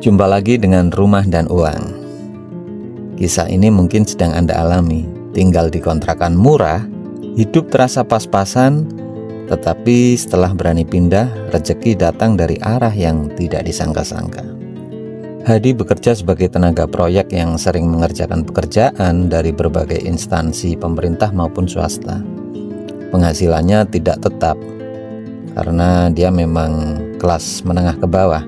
Jumpa lagi dengan Rumah dan Uang. Kisah ini mungkin sedang Anda alami. Tinggal di kontrakan murah, hidup terasa pas-pasan, tetapi setelah berani pindah, rezeki datang dari arah yang tidak disangka-sangka. Hadi bekerja sebagai tenaga proyek yang sering mengerjakan pekerjaan dari berbagai instansi pemerintah maupun swasta. Penghasilannya tidak tetap, karena dia memang kelas menengah ke bawah.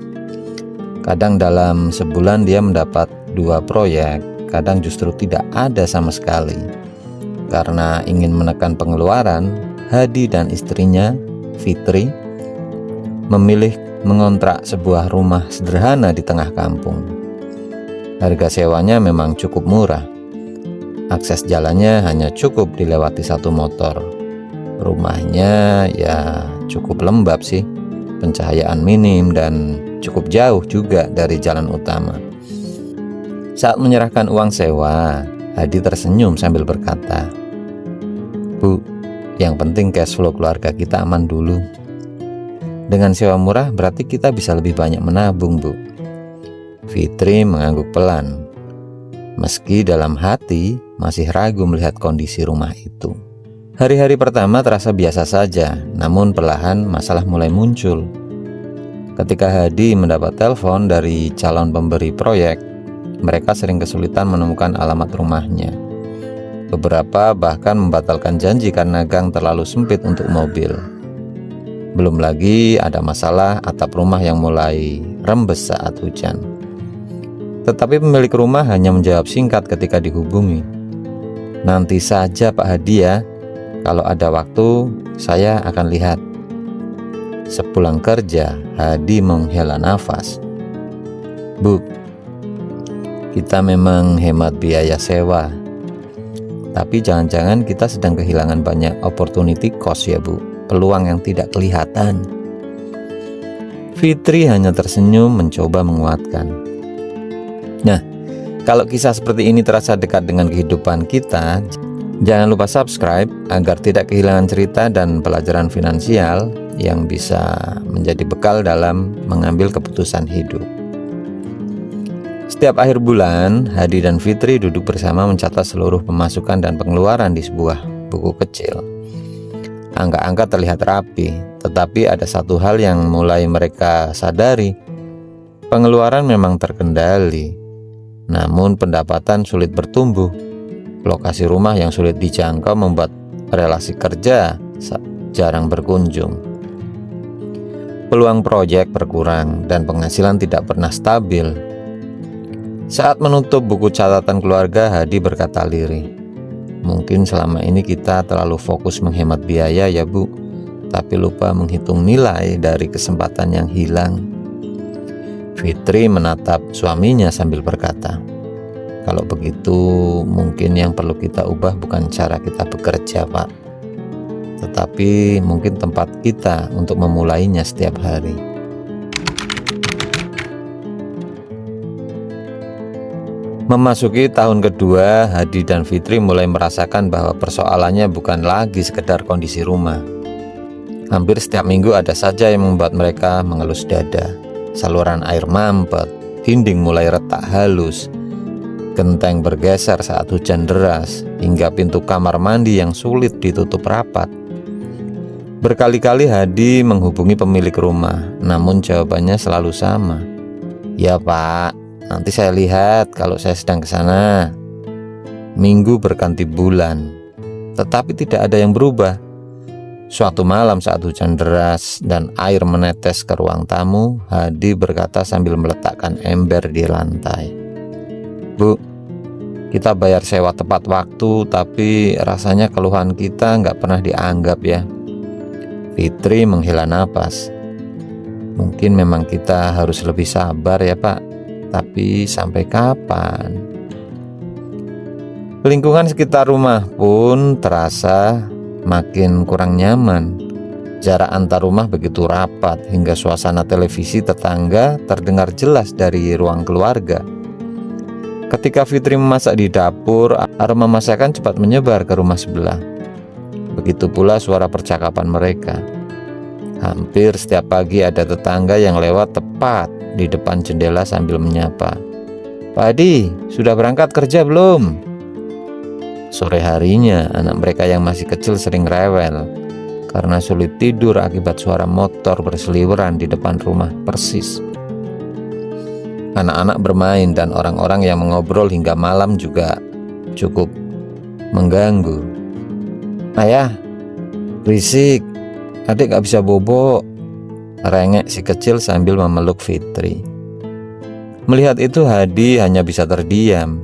Kadang dalam sebulan dia mendapat 2 proyek, kadang justru tidak ada sama sekali. Karena ingin menekan pengeluaran, Hadi dan istrinya, Fitri, memilih mengontrak sebuah rumah sederhana di tengah kampung. Harga sewanya memang cukup murah. Akses jalannya hanya cukup dilewati 1 motor. Rumahnya ya cukup lembab sih, pencahayaan minim dan cukup jauh juga dari jalan utama. Saat menyerahkan uang sewa, Hadi tersenyum sambil berkata, "Bu, yang penting cash flow keluarga kita aman dulu. Dengan sewa murah berarti kita bisa lebih banyak menabung, Bu." Fitri mengangguk pelan, meski dalam hati masih ragu melihat kondisi rumah itu. Hari-hari pertama terasa biasa saja, namun perlahan masalah mulai muncul. Ketika Hadi mendapat telepon dari calon pemberi proyek, mereka sering kesulitan menemukan alamat rumahnya. Beberapa bahkan membatalkan janji karena gang terlalu sempit untuk mobil. Belum lagi ada masalah atap rumah yang mulai rembes saat hujan. Tetapi pemilik rumah hanya menjawab singkat ketika dihubungi, "Nanti saja Pak Hadi ya, kalau ada waktu saya akan lihat." Sepulang kerja, Hadi menghela nafas. "Bu, kita memang hemat biaya sewa, tapi jangan-jangan kita sedang kehilangan banyak opportunity cost ya Bu, peluang yang tidak kelihatan." Fitri hanya tersenyum mencoba menguatkan. Nah, kalau kisah seperti ini terasa dekat dengan kehidupan kita, jangan lupa subscribe agar tidak kehilangan cerita dan pelajaran finansial yang bisa menjadi bekal dalam mengambil keputusan hidup. Setiap akhir bulan, Hadi dan Fitri duduk bersama mencatat seluruh pemasukan dan pengeluaran di sebuah buku kecil. Angka-angka terlihat rapi, tetapi ada satu hal yang mulai mereka sadari. Pengeluaran memang terkendali, namun pendapatan sulit bertumbuh. Lokasi rumah yang sulit dijangkau membuat relasi kerja jarang berkunjung. Peluang proyek berkurang dan penghasilan tidak pernah stabil. Saat menutup buku catatan keluarga, Hadi berkata lirih, "Mungkin selama ini kita terlalu fokus menghemat biaya ya Bu, tapi lupa menghitung nilai dari kesempatan yang hilang." Fitri menatap suaminya sambil berkata, "Kalau begitu mungkin yang perlu kita ubah bukan cara kita bekerja Pak, tetapi mungkin tempat kita untuk memulainya setiap hari." Memasuki tahun kedua, Hadi dan Fitri mulai merasakan bahwa persoalannya bukan lagi sekedar kondisi rumah. Hampir setiap minggu ada saja yang membuat mereka mengelus dada. Saluran air mampet, dinding mulai retak halus, genteng bergeser saat hujan deras, hingga pintu kamar mandi yang sulit ditutup rapat. Berkali-kali Hadi menghubungi pemilik rumah, namun jawabannya selalu sama. "Ya Pak, nanti saya lihat kalau saya sedang ke sana." Minggu berganti bulan, tetapi tidak ada yang berubah. Suatu malam saat hujan deras dan air menetes ke ruang tamu, Hadi berkata sambil meletakkan ember di lantai, "Bu, kita bayar sewa tepat waktu, tapi rasanya keluhan kita nggak pernah dianggap ya." Fitri menghela napas. "Mungkin memang kita harus lebih sabar ya Pak, tapi sampai kapan?" Lingkungan sekitar rumah pun terasa makin kurang nyaman. Jarak antar rumah begitu rapat hingga suasana televisi tetangga terdengar jelas dari ruang keluarga. Ketika Fitri memasak di dapur, aroma masakan cepat menyebar ke rumah sebelah. Begitu pula suara percakapan mereka. Hampir setiap pagi ada tetangga yang lewat tepat di depan jendela sambil menyapa, "Pak Hadi, sudah berangkat kerja belum?" Sore harinya, anak mereka yang masih kecil sering rewel karena sulit tidur akibat suara motor berseliweran di depan rumah persis. Anak-anak bermain dan orang-orang yang mengobrol hingga malam juga cukup mengganggu. "Ayah, berisik, adik gak bisa bobo," rengek si kecil sambil memeluk Fitri. Melihat itu, Hadi hanya bisa terdiam.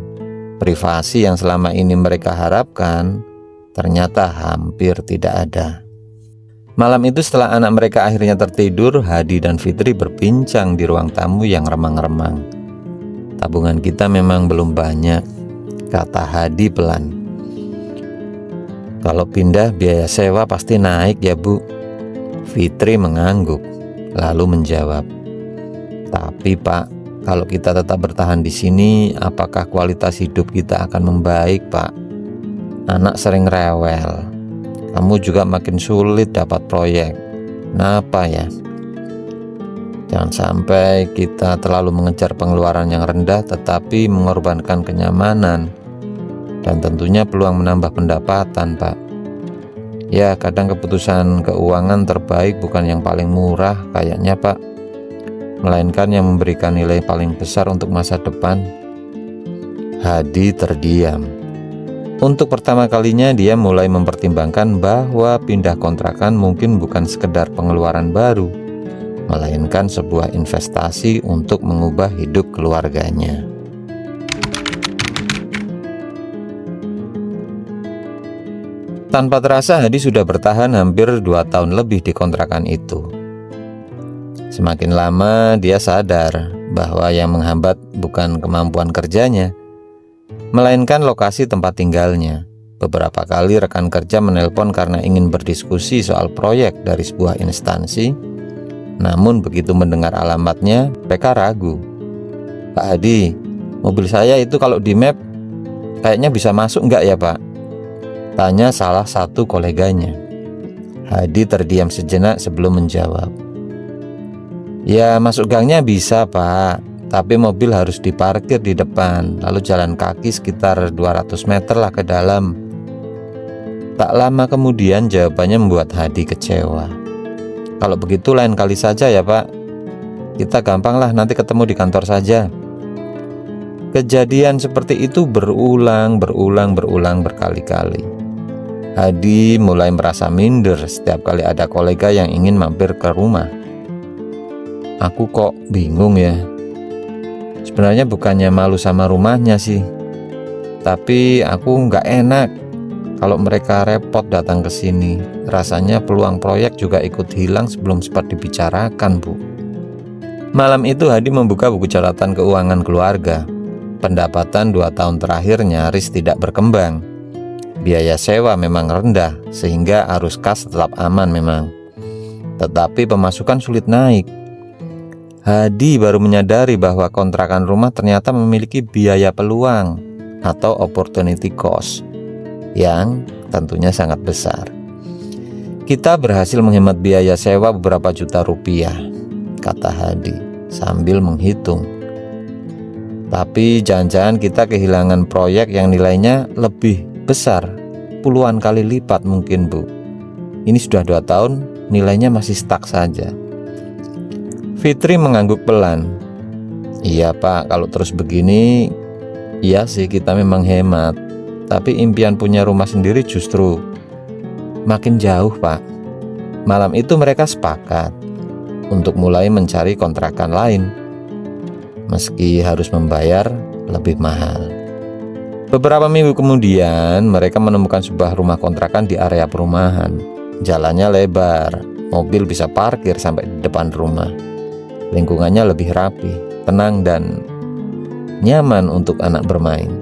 Privasi yang selama ini mereka harapkan ternyata hampir tidak ada. Malam itu setelah anak mereka akhirnya tertidur, Hadi dan Fitri berbincang di ruang tamu yang remang-remang. "Tabungan kita memang belum banyak," kata Hadi pelan. "Kalau pindah biaya sewa pasti naik ya Bu." Fitri mengangguk lalu menjawab, "Tapi Pak, kalau kita tetap bertahan di sini, apakah kualitas hidup kita akan membaik Pak? Anak sering rewel, kamu juga makin sulit dapat proyek. Kenapa ya? Jangan sampai kita terlalu mengejar pengeluaran yang rendah tetapi mengorbankan kenyamanan dan tentunya peluang menambah pendapatan Pak. Ya, kadang keputusan keuangan terbaik bukan yang paling murah kayaknya Pak, melainkan yang memberikan nilai paling besar untuk masa depan." Hadi terdiam. Untuk pertama kalinya dia mulai mempertimbangkan bahwa pindah kontrakan mungkin bukan sekedar pengeluaran baru, melainkan sebuah investasi untuk mengubah hidup keluarganya. Tanpa terasa Hadi sudah bertahan hampir 2 tahun lebih di kontrakan itu. Semakin lama dia sadar bahwa yang menghambat bukan kemampuan kerjanya, melainkan lokasi tempat tinggalnya. Beberapa kali rekan kerja menelpon karena ingin berdiskusi soal proyek dari sebuah instansi. Namun begitu mendengar alamatnya, mereka ragu. "Pak Hadi, mobil saya itu kalau di map kayaknya bisa masuk nggak ya Pak?" tanya salah satu koleganya. Hadi terdiam sejenak sebelum menjawab, "Ya masuk gangnya bisa Pak, tapi mobil harus diparkir di depan, lalu jalan kaki sekitar 200 meter lah ke dalam." Tak lama kemudian jawabannya membuat Hadi kecewa. "Kalau begitu lain kali saja ya Pak, kita gampang lah nanti ketemu di kantor saja." Kejadian seperti itu berulang berkali-kali. Hadi mulai merasa minder setiap kali ada kolega yang ingin mampir ke rumah. "Aku kok bingung ya. Sebenarnya bukannya malu sama rumahnya sih, tapi aku nggak enak kalau mereka repot datang ke sini. Rasanya peluang proyek juga ikut hilang sebelum sempat dibicarakan Bu." Malam itu Hadi membuka buku catatan keuangan keluarga. Pendapatan 2 tahun terakhir nyaris tidak berkembang. Biaya sewa memang rendah sehingga arus kas tetap aman memang, tetapi pemasukan sulit naik. Hadi baru menyadari bahwa kontrakan rumah ternyata memiliki biaya peluang atau opportunity cost yang tentunya sangat besar. "Kita berhasil menghemat biaya sewa beberapa juta rupiah," kata Hadi sambil menghitung. "Tapi jangan-jangan kita kehilangan proyek yang nilainya lebih besar, puluhan kali lipat mungkin Bu. Ini sudah 2 tahun, nilainya masih stuck saja." Fitri mengangguk pelan. "Iya Pak, kalau terus begini, iya sih kita memang hemat. Tapi impian punya rumah sendiri justru makin jauh Pak." Malam itu mereka sepakat untuk mulai mencari kontrakan lain, meski harus membayar lebih mahal. Beberapa minggu kemudian mereka menemukan sebuah rumah kontrakan di area perumahan. Jalannya lebar, mobil bisa parkir sampai di depan rumah. Lingkungannya lebih rapi, tenang dan nyaman untuk anak bermain.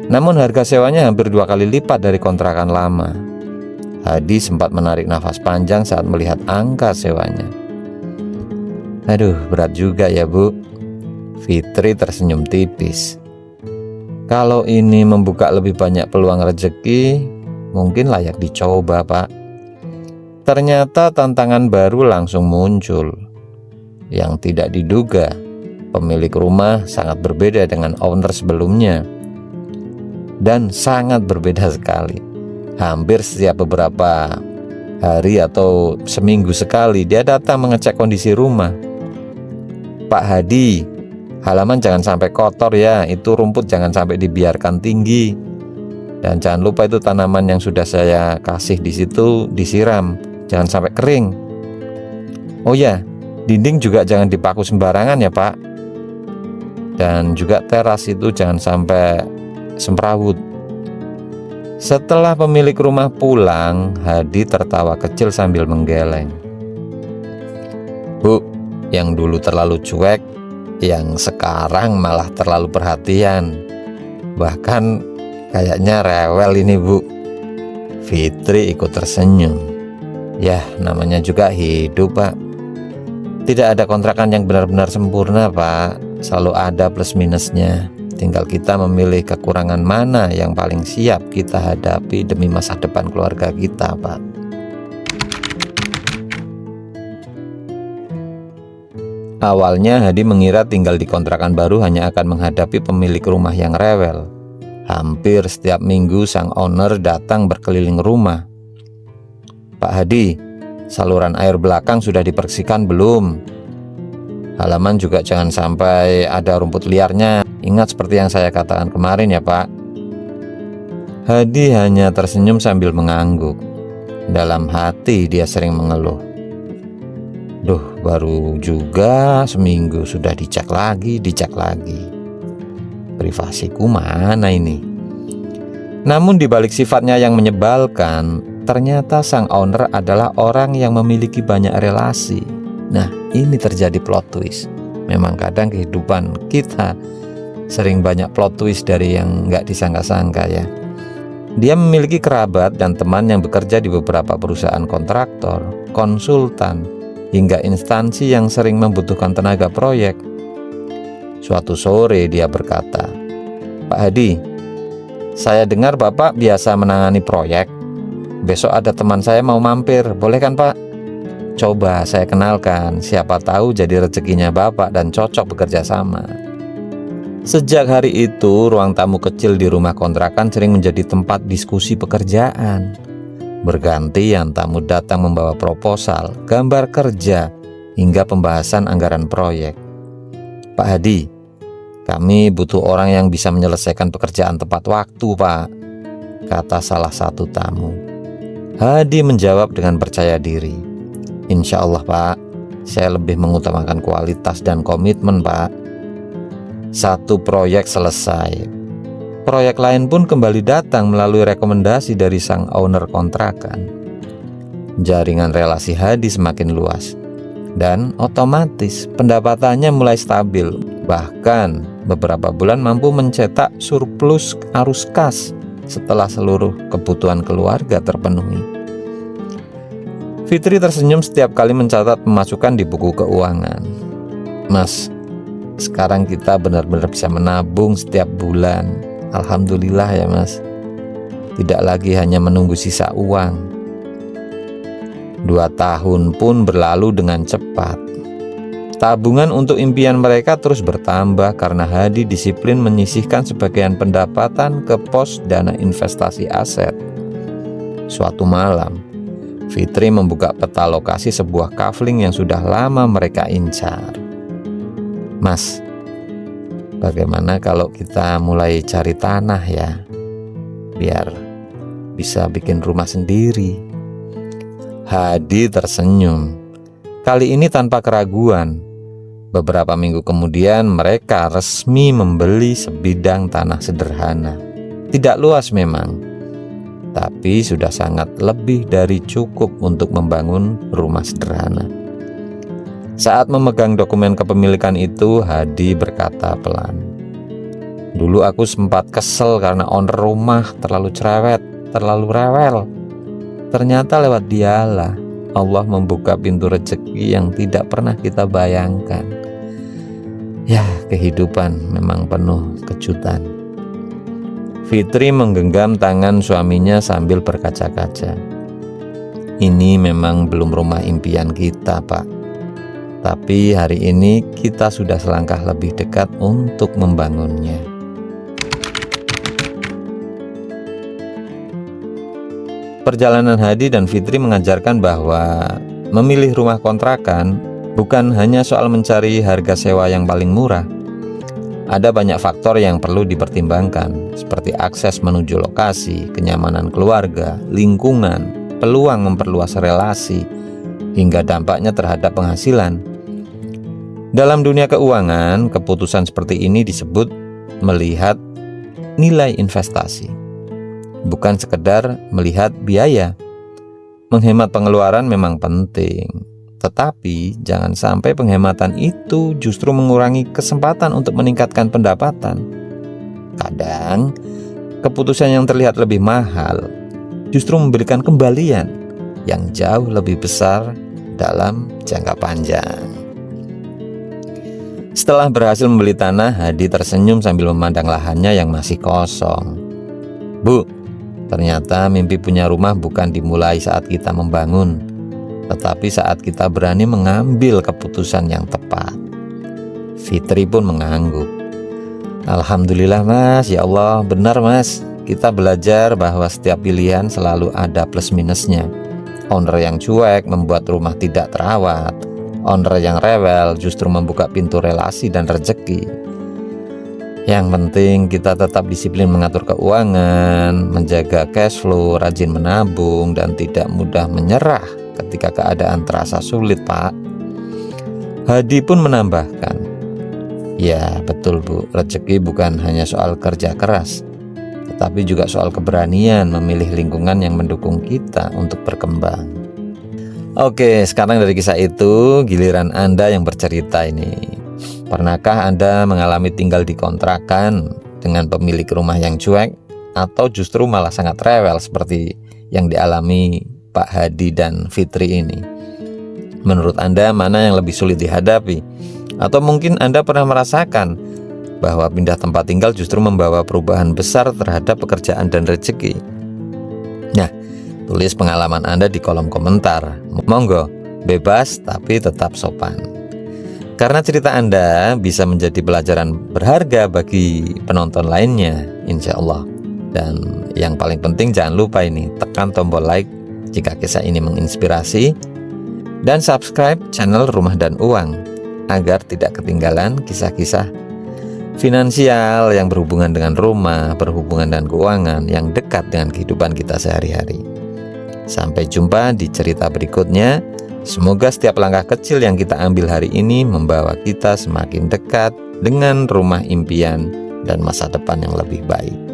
Namun harga sewanya hampir 2 kali lipat dari kontrakan lama. Hadi sempat menarik nafas panjang saat melihat angka sewanya. "Aduh, berat juga ya Bu." Fitri tersenyum tipis. "Kalau ini membuka lebih banyak peluang rezeki, mungkin layak dicoba Pak." Ternyata tantangan baru langsung muncul. Yang tidak diduga, pemilik rumah sangat berbeda dengan owner sebelumnya. Dan sangat berbeda sekali. Hampir setiap beberapa hari atau seminggu sekali dia datang mengecek kondisi rumah. "Pak Hadi, halaman jangan sampai kotor ya, itu rumput jangan sampai dibiarkan tinggi. Dan jangan lupa itu tanaman yang sudah saya kasih di situ disiram, jangan sampai kering. Oh ya, dinding juga jangan dipaku sembarangan ya Pak. Dan juga teras itu jangan sampai semrawut." Setelah pemilik rumah pulang, Hadi tertawa kecil sambil menggeleng. "Bu, yang dulu terlalu cuek, yang sekarang malah terlalu perhatian. Bahkan kayaknya rewel ini Bu." Fitri ikut tersenyum. Ya, namanya juga hidup Pak. Tidak ada kontrakan yang benar-benar sempurna Pak. Selalu ada plus minusnya. Tinggal kita memilih kekurangan mana yang paling siap kita hadapi demi masa depan keluarga kita Pak. Awalnya Hadi mengira tinggal di kontrakan baru hanya akan menghadapi pemilik rumah yang rewel. Hampir setiap minggu sang owner datang berkeliling rumah. "Pak Hadi, saluran air belakang sudah dibersihkan belum? Halaman juga jangan sampai ada rumput liarnya. Ingat seperti yang saya katakan kemarin ya Pak." Hadi hanya tersenyum sambil mengangguk. Dalam hati dia sering mengeluh. "Duh, baru juga seminggu sudah dicek lagi. Privasiku mana ini?" Namun dibalik sifatnya yang menyebalkan, ternyata sang owner adalah orang yang memiliki banyak relasi. Nah, ini terjadi plot twist. Memang kadang kehidupan kita sering banyak plot twist dari yang nggak disangka-sangka ya. Dia memiliki kerabat dan teman yang bekerja di beberapa perusahaan kontraktor, konsultan, hingga instansi yang sering membutuhkan tenaga proyek. Suatu sore dia berkata, "Pak Hadi, saya dengar Bapak biasa menangani proyek. Besok ada teman saya mau mampir, boleh kan Pak? Coba saya kenalkan, siapa tahu jadi rezekinya Bapak dan cocok bekerja sama." Sejak hari itu, ruang tamu kecil di rumah kontrakan sering menjadi tempat diskusi pekerjaan. Bergantian tamu datang membawa proposal, gambar kerja, hingga pembahasan anggaran proyek. "Pak Hadi, kami butuh orang yang bisa menyelesaikan pekerjaan tepat waktu, Pak," kata salah satu tamu. Hadi menjawab dengan percaya diri, "Insya Allah Pak, saya lebih mengutamakan kualitas dan komitmen Pak." Satu proyek selesai. Proyek lain pun kembali datang melalui rekomendasi dari sang owner kontrakan. Jaringan relasi Hadi semakin luas, dan otomatis pendapatannya mulai stabil. Bahkan beberapa bulan mampu mencetak surplus arus kas setelah seluruh kebutuhan keluarga terpenuhi. Fitri tersenyum setiap kali mencatat pemasukan di buku keuangan. "Mas, sekarang kita benar-benar bisa menabung setiap bulan. Alhamdulillah ya Mas. Tidak lagi hanya menunggu sisa uang." 2 tahun pun berlalu dengan cepat. Tabungan untuk impian mereka terus bertambah karena Hadi disiplin menyisihkan sebagian pendapatan ke pos dana investasi aset. Suatu malam, Fitri membuka peta lokasi sebuah kafling yang sudah lama mereka incar. "Mas, bagaimana kalau kita mulai cari tanah ya, biar bisa bikin rumah sendiri?" Hadi tersenyum, kali ini tanpa keraguan. Beberapa minggu kemudian mereka resmi membeli sebidang tanah sederhana. Tidak luas memang, tapi sudah sangat lebih dari cukup untuk membangun rumah sederhana. Saat memegang dokumen kepemilikan itu, Hadi berkata pelan, "Dulu aku sempat kesel karena owner rumah terlalu cerewet, terlalu rewel. Ternyata lewat dialah Allah membuka pintu rezeki yang tidak pernah kita bayangkan." Ya, kehidupan memang penuh kejutan. Fitri menggenggam tangan suaminya sambil berkaca-kaca. Ini memang belum rumah impian kita, Pak. Tapi hari ini kita sudah selangkah lebih dekat untuk membangunnya. Perjalanan Hadi dan Fitri mengajarkan bahwa memilih rumah kontrakan bukan hanya soal mencari harga sewa yang paling murah. Ada banyak faktor yang perlu dipertimbangkan, seperti akses menuju lokasi, kenyamanan keluarga, lingkungan, peluang memperluas relasi, hingga dampaknya terhadap penghasilan. Dalam dunia keuangan, keputusan seperti ini disebut melihat nilai investasi, bukan sekedar melihat biaya. Menghemat pengeluaran memang penting, tetapi jangan sampai penghematan itu justru mengurangi kesempatan untuk meningkatkan pendapatan. Kadang, keputusan yang terlihat lebih mahal justru memberikan kembalian yang jauh lebih besar dalam jangka panjang. Setelah berhasil membeli tanah, Hadi tersenyum sambil memandang lahannya yang masih kosong. Bu, ternyata mimpi punya rumah bukan dimulai saat kita membangun, tetapi saat kita berani mengambil keputusan yang tepat. Fitri pun mengangguk. Alhamdulillah Mas, ya Allah, benar Mas. Kita belajar bahwa setiap pilihan selalu ada plus minusnya. Owner yang cuek membuat rumah tidak terawat. Owner yang rewel justru membuka pintu relasi dan rezeki. Yang penting kita tetap disiplin mengatur keuangan, menjaga cash flow, rajin menabung, dan tidak mudah menyerah ketika keadaan terasa sulit, Pak. Hadi pun menambahkan, ya betul Bu, rezeki bukan hanya soal kerja keras, tetapi juga soal keberanian memilih lingkungan yang mendukung kita untuk berkembang. Oke, sekarang dari kisah itu giliran Anda yang bercerita ini. Pernahkah Anda mengalami tinggal di kontrakan dengan pemilik rumah yang cuek, atau justru malah sangat rewel seperti yang dialami Pak Hadi dan Fitri ini? Menurut Anda mana yang lebih sulit dihadapi? Atau mungkin Anda pernah merasakan bahwa pindah tempat tinggal justru membawa perubahan besar terhadap pekerjaan dan rezeki? Nah, tulis pengalaman Anda di kolom komentar. Monggo, bebas tapi tetap sopan. Karena cerita Anda bisa menjadi pelajaran berharga bagi penonton lainnya, insya Allah. Dan yang paling penting jangan lupa ini, tekan tombol like jika kisah ini menginspirasi, dan subscribe channel Rumah dan Uang agar tidak ketinggalan kisah-kisah finansial yang berhubungan dengan rumah, berhubungan dengan keuangan yang dekat dengan kehidupan kita sehari-hari. Sampai jumpa di cerita berikutnya. Semoga setiap langkah kecil yang kita ambil hari ini membawa kita semakin dekat dengan rumah impian dan masa depan yang lebih baik.